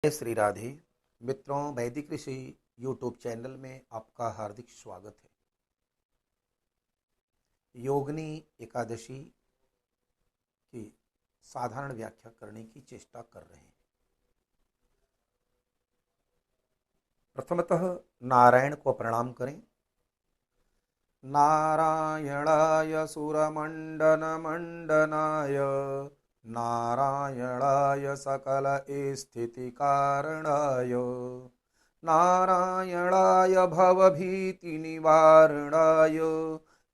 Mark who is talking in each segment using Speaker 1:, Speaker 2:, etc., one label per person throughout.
Speaker 1: जय श्री राधे। मित्रों, वैदिक ऋषि यूट्यूब चैनल में आपका हार्दिक स्वागत है। योगिनी एकादशी की साधारण व्याख्या करने की चेष्टा कर रहे हैं। प्रथमतः नारायण को प्रणाम करें। नारायणाय सुरमंडनमंडनाय नारायणाय सकल स्थितिकारणाय नारायणाय भवभीतिनिवारणाय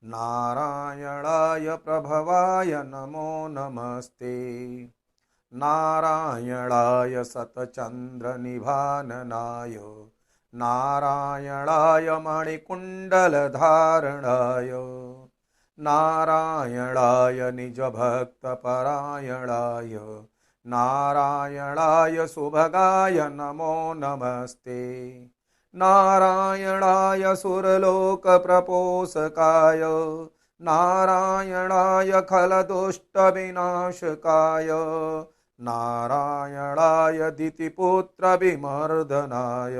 Speaker 1: नारायणाय प्रभवाय नमो नमस्ते। नारायणाय सतचंद्रनिभाननाय नारायणाय मणिकुण्डलधारणाय नारायणाय निजभक्तपरायणाय नारायणाय सुभगाय नमो नमस्ते। नारायणाय सुरलोकप्रपोषकाय नारायणाय खलदुष्टविनाशकाय नारायणाय दितिपुत्रविमर्दनाय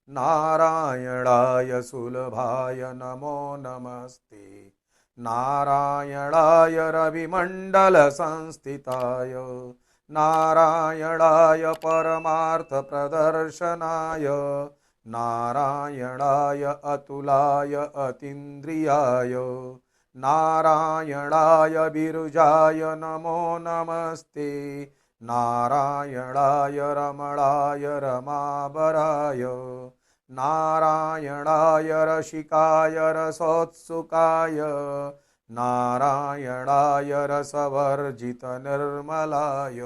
Speaker 1: नारायणाय सुलभाय नमो नमस्ते। नारायणाय रविमण्डलसंस्थिताय नारायणाय परमार्थप्रदर्शनाय नारायणाय अतुलाय अतीन्द्रियाय नारायणाय विरुजाय नमो नमस्ते। नारायणाय रमणाय रमावराय नारायणाय रसिकाय रसोत्सुकाय नारायणाय रसवर्जितनिर्मलाय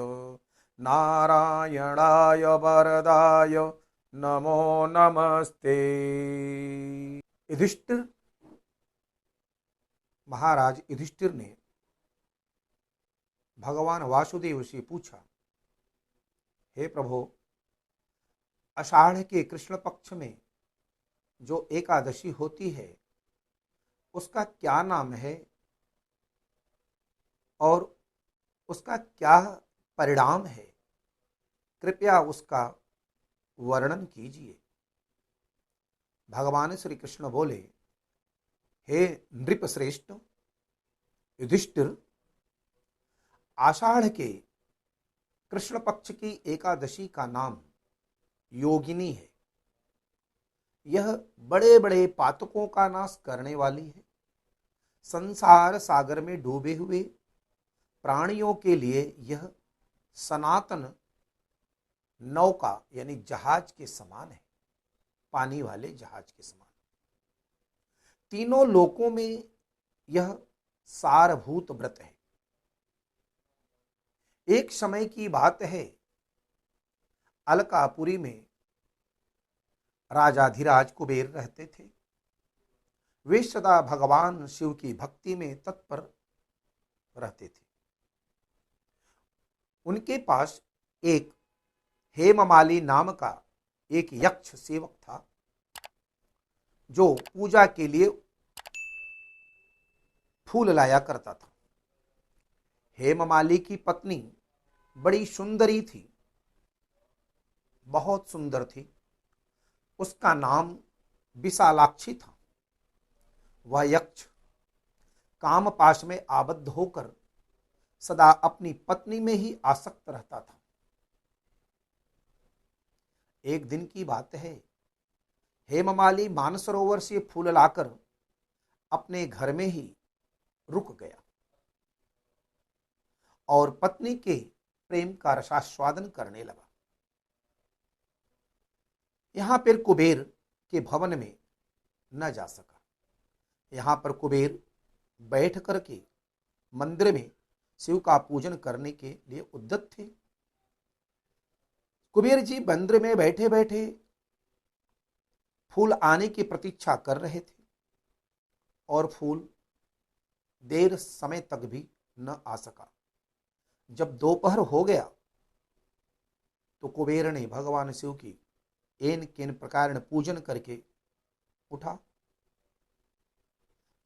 Speaker 1: नारायणाय वरदाय नमो नमस्ते। युधिष्ठिर महाराज युधिष्ठिर ने भगवान वासुदेव से पूछा, हे प्रभु, आषाढ़ के कृष्ण पक्ष में जो एकादशी होती है उसका क्या नाम है और उसका क्या परिणाम है? कृपया उसका वर्णन कीजिए। भगवान श्री कृष्ण बोले, हे नृप श्रेष्ठ युधिष्ठिर, आषाढ़ के कृष्ण पक्ष की एकादशी का नाम योगिनी है। यह बड़े बड़े पातकों का नाश करने वाली है। संसार सागर में डूबे हुए प्राणियों के लिए यह सनातन नौका यानी जहाज के समान है, पानी वाले जहाज के समान। तीनों लोकों में यह सारभूत व्रत है। एक समय की बात है, अलकापुरी में राजाधिराज कुबेर रहते थे। वे सदा भगवान शिव की भक्ति में तत्पर रहते थे। उनके पास एक हेममाली नाम का एक यक्ष सेवक था जो पूजा के लिए फूल लाया करता था। हेममाली की पत्नी बड़ी सुंदरी थी, बहुत सुंदर थी। उसका नाम विशालाक्षी था। वह यक्ष कामपाश में आबद्ध होकर सदा अपनी पत्नी में ही आसक्त रहता था। एक दिन की बात है, हेममाली मानसरोवर से फूल लाकर अपने घर में ही रुक गया और पत्नी के प्रेम का रसास्वादन करने लगा। यहां पर कुबेर के भवन में न जा सका। यहां पर कुबेर बैठ करके मंदिर में शिव का पूजन करने के लिए उद्यत थे। कुबेर जी मंदिर में बैठे बैठे फूल आने की प्रतीक्षा कर रहे थे और फूल देर समय तक भी न आ सका। जब दोपहर हो गया तो कुबेर ने भगवान शिव की एन केन प्रकार पूजन करके उठा।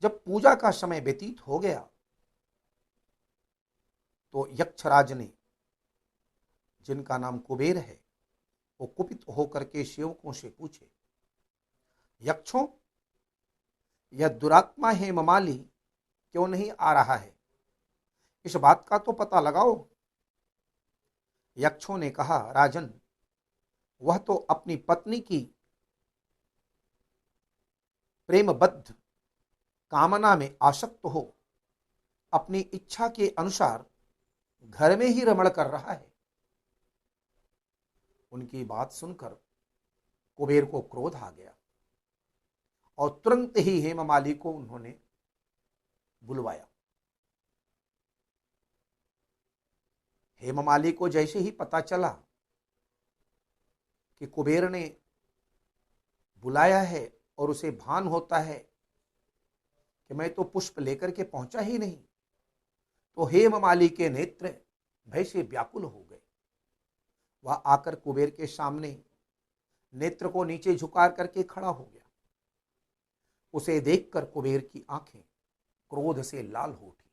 Speaker 1: जब पूजा का समय व्यतीत हो गया तो यक्षराज ने, जिनका नाम कुबेर है, वो कुपित होकर के सेवकों से पूछे, यक्षों, यह दुरात्मा हेममाली क्यों नहीं आ रहा है? इस बात का तो पता लगाओ। यक्षों ने कहा, राजन, वह तो अपनी पत्नी की प्रेमबद्ध कामना में आसक्त हो अपनी इच्छा के अनुसार घर में ही रमण कर रहा है। उनकी बात सुनकर कुबेर को क्रोध आ गया और तुरंत ही हेममाली को उन्होंने बुलवाया। हेममाली को जैसे ही पता चला कि कुबेर ने बुलाया है और उसे भान होता है कि मैं तो पुष्प लेकर के पहुंचा ही नहीं, तो हेममाली के नेत्र भय से व्याकुल हो गए। वह आकर कुबेर के सामने नेत्र को नीचे झुका करके खड़ा हो गया। उसे देखकर कुबेर की आंखें क्रोध से लाल हो उठी।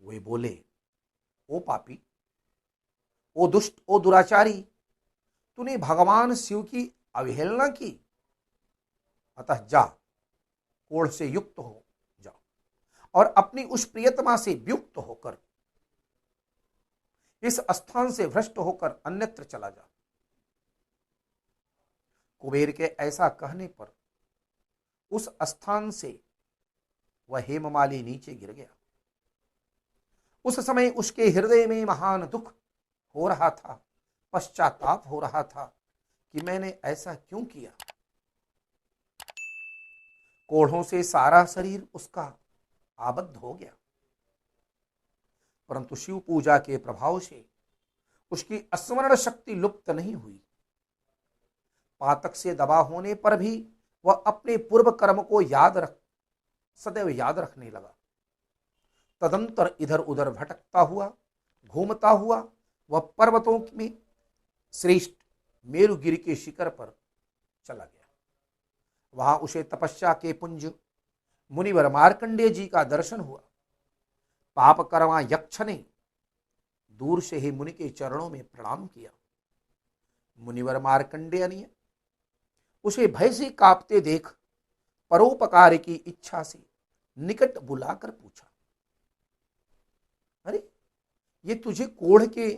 Speaker 1: वे बोले, ओ पापी, ओ दुष्ट, ओ दुराचारी, तूने भगवान शिव की अवहेलना की, अतः जा, कोढ़ से युक्त हो जा और अपनी उस प्रियतमा से वियुक्त होकर इस स्थान से भ्रष्ट होकर अन्यत्र चला जा। कुबेर के ऐसा कहने पर उस स्थान से वह हेममाली नीचे गिर गया। उस समय उसके हृदय में महान दुख हो रहा था, पश्चाताप हो रहा था कि मैंने ऐसा क्यों किया। कोढ़ों से सारा शरीर उसका आबद्ध हो गया, परंतु शिव पूजा के प्रभाव से उसकी स्मरण शक्ति लुप्त नहीं हुई। पातक से दबा होने पर भी वह अपने पूर्व कर्म को सदैव याद रखने लगा। तदंतर इधर उधर भटकता हुआ, घूमता हुआ वह पर्वतों में श्रेष्ठ मेरुगिरी के शिखर पर चला गया। वहां उसे तपस्या के पुंज मुनिवर मार्कंडेय जी का दर्शन हुआ। पापकर्मा यक्ष ने दूर से ही मुनि के चरणों में प्रणाम किया। मुनिवर मार्कंडेय ने उसे भय से कांपते देख परोपकार की इच्छा से निकट बुलाकर पूछा, अरे, ये तुझे कोढ़ के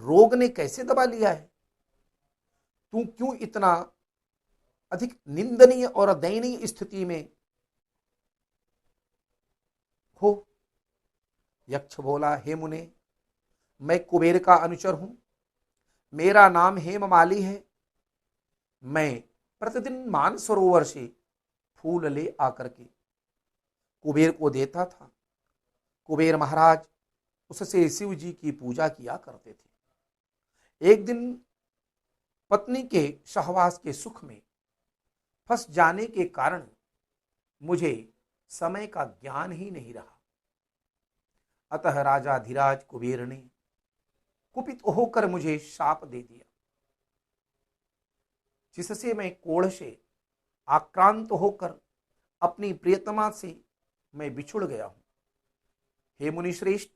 Speaker 1: रोग ने कैसे दबा लिया है? तू क्यों इतना अधिक निंदनीय और दयनीय स्थिति में हो? यक्ष बोला, हे मुने, मैं कुबेर का अनुचर हूं, मेरा नाम हेममाली है। मैं प्रतिदिन मानसरोवर से फूल ले आकर के कुबेर को देता था। कुबेर महाराज उससे शिव जी की पूजा किया करते थे। एक दिन पत्नी के सहवास के सुख में फंस जाने के कारण मुझे समय का ज्ञान ही नहीं रहा। अतः राजा धीराज कुबेर ने कुपित होकर मुझे शाप दे दिया, जिससे मैं कोढ़ से आक्रांत होकर अपनी प्रियतमा से मैं बिछुड़ गया हूं। हे मुनि श्रेष्ठ,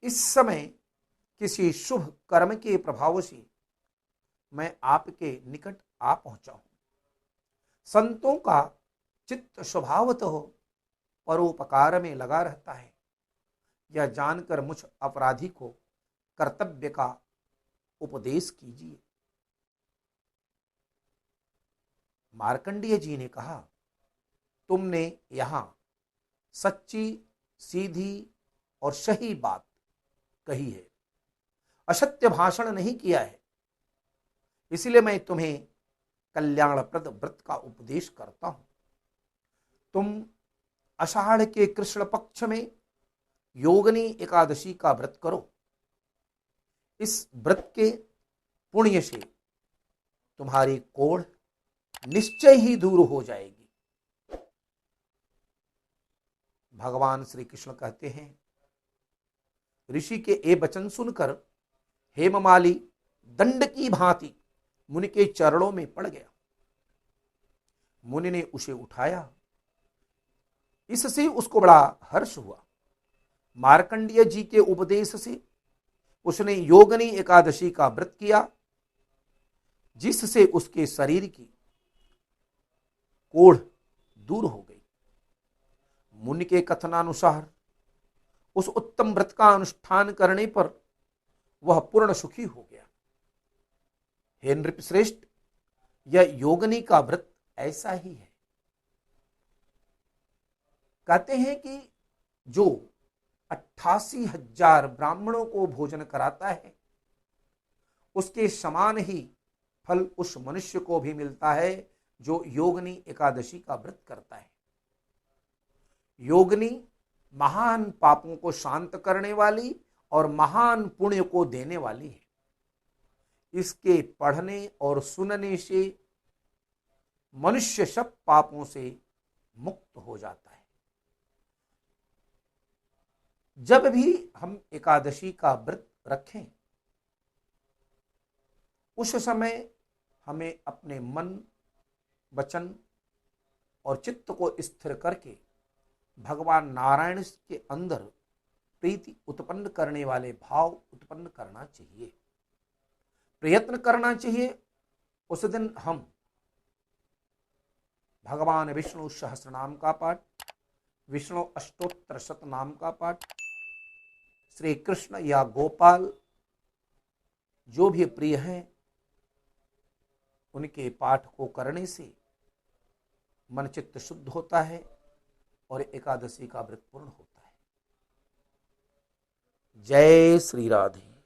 Speaker 1: इस समय किसी शुभ कर्म के प्रभाव से मैं आपके निकट आ पहुंचा हूं। संतों का चित्त स्वभावतः परोपकार में लगा रहता है। यह जानकर मुझ अपराधी को कर्तव्य का उपदेश कीजिए। मार्कंडेय जी ने कहा, तुमने यहां सच्ची, सीधी और सही बात कही है, असत्य भाषण नहीं किया है। इसलिए मैं तुम्हें कल्याणप्रद व्रत का उपदेश करता हूं। तुम आषाढ़ के कृष्ण पक्ष में योगिनी एकादशी का व्रत करो। इस व्रत के पुण्य से तुम्हारी कोढ़ निश्चय ही दूर हो जाएगी। भगवान श्री कृष्ण कहते हैं, ऋषि के ये वचन सुनकर हेममाली दंड की भांति मुनि के चरणों में पड़ गया। मुनि ने उसे उठाया, इससे उसको बड़ा हर्ष हुआ। मार्कंडेय जी के उपदेश से उसने योगिनी एकादशी का व्रत किया, जिससे उसके शरीर की कोढ़ दूर हो गई। मुनि के कथनानुसार उस उत्तम व्रत का अनुष्ठान करने पर वह पूर्ण सुखी हो गया। हे नृपश्रेष्ठ, यह योगिनी का व्रत ऐसा ही है। कहते हैं कि जो 88,000 ब्राह्मणों को भोजन कराता है, उसके समान ही फल उस मनुष्य को भी मिलता है जो योगिनी एकादशी का व्रत करता है। योगिनी महान पापों को शांत करने वाली और महान पुण्य को देने वाली है। इसके पढ़ने और सुनने से मनुष्य सब पापों से मुक्त हो जाता है। जब भी हम एकादशी का व्रत रखें, उस समय हमें अपने मन, वचन और चित्त को स्थिर करके भगवान नारायण के अंदर प्रीति उत्पन्न करने वाले भाव उत्पन्न करना चाहिए, प्रयत्न करना चाहिए। उस दिन हम भगवान विष्णु सहस्रनाम का पाठ, विष्णु अष्टोत्तर शतनाम का पाठ, श्री कृष्ण या गोपाल जो भी प्रिय हैं, उनके पाठ को करने से मन चित्त शुद्ध होता है और एकादशी का व्रत पूर्ण होता है। जय श्री राधे।